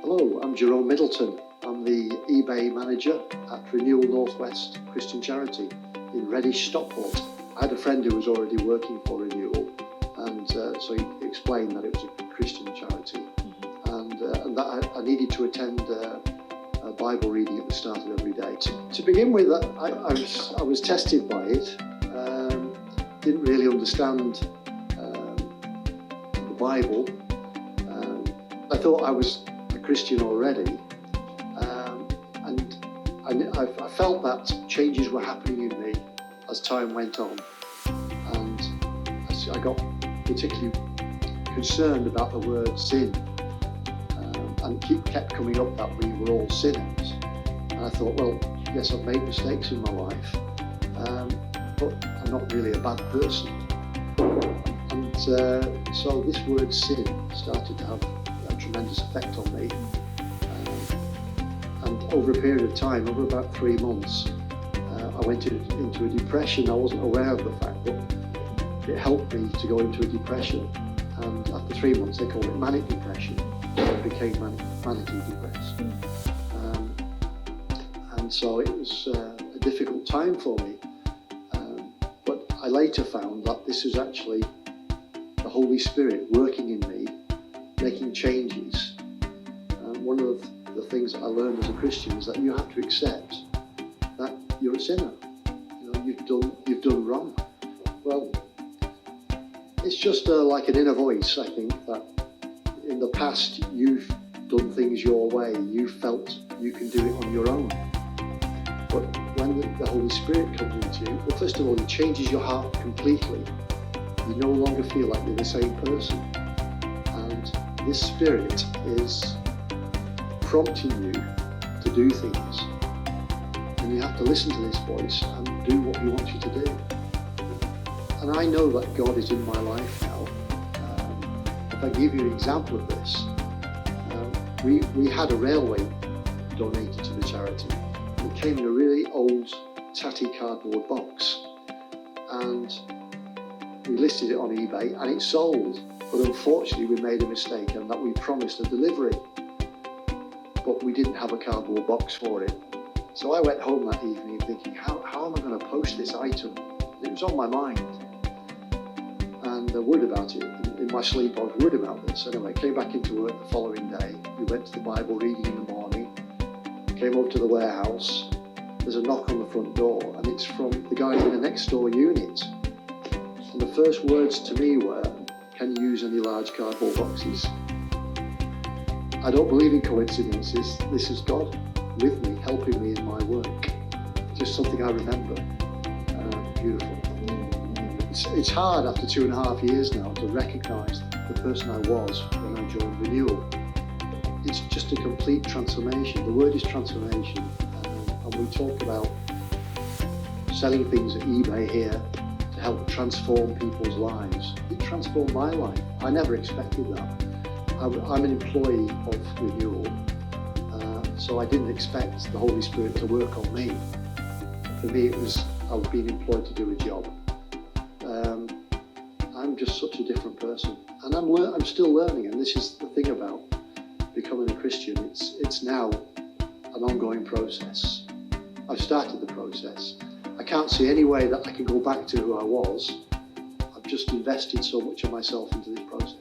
Hello, I'm Jerome Middleton. I'm the eBay manager at Renewal Northwest Christian Charity in Reddish, Stockport. I had a friend who was already working for Renewal, and so he explained that it was a Christian charity, and that I needed to attend a Bible reading at the start of every day. To begin with, I was tested by it. Didn't really understand the Bible. I thought I was a Christian already, and I felt that changes were happening in me as time went on, and I got particularly concerned about the word sin, and it kept coming up that we were all sinners. And I thought, well, yes, I've made mistakes in my life, but I'm not really a bad person. And so this word sin started to have a tremendous effect on me. And over a period of time, over about 3 months, I went into a depression. I wasn't aware of the fact, but it helped me to go into a depression. And after 3 months, they called it manic depression. I became manically depressed. And so it was a difficult time for me. But I later found that this was actually the Holy Spirit working in me, making changes. One of the things that I learned as a Christian is that you have to accept that you're a sinner. You know, you've done wrong. Well, it's just like an inner voice, I think, that in the past you've done things your way, you felt you can do it on your own. But when the Holy Spirit comes into you, well, first of all, it changes your heart completely. You no longer feel like you're the same person. And this Spirit is prompting you to do things. And you have to listen to this voice and do what He wants you to do. And I know that God is in my life now. If I give you an example of this, we had a railway donated to the charity. It came in a really old, tatty cardboard box. And we listed it on eBay and it sold. But unfortunately, we made a mistake and that we promised a delivery. But we didn't have a cardboard box for it. So I went home that evening thinking, how am I going to post this item? It was on my mind. And I worried about it. In my sleep, I was worried about this. Anyway, I came back into work the following day. We went to the Bible reading in the morning. Came over to the warehouse. There's a knock on the front door, and it's from the guy in the next door unit. And the first words to me were, "Can you use any large cardboard boxes?" I don't believe in coincidences. This is God with me, helping me in my work. Just something I remember. Beautiful. It's hard after 2.5 years now to recognise the person I was when I joined Renewal. It's just a complete transformation. The word is transformation. And we talk about selling things at eBay here to help transform people's lives. It transformed my life. I never expected that. I'm an employee of Renewal, so I didn't expect the Holy Spirit to work on me. For me, it was I was being employed to do a job. I'm just such a different person, and I'm still learning. And this is the thing about becoming a Christian. It's now an ongoing process. I've started the process. I can't see any way that I can go back to who I was. I've just invested so much of myself into this process.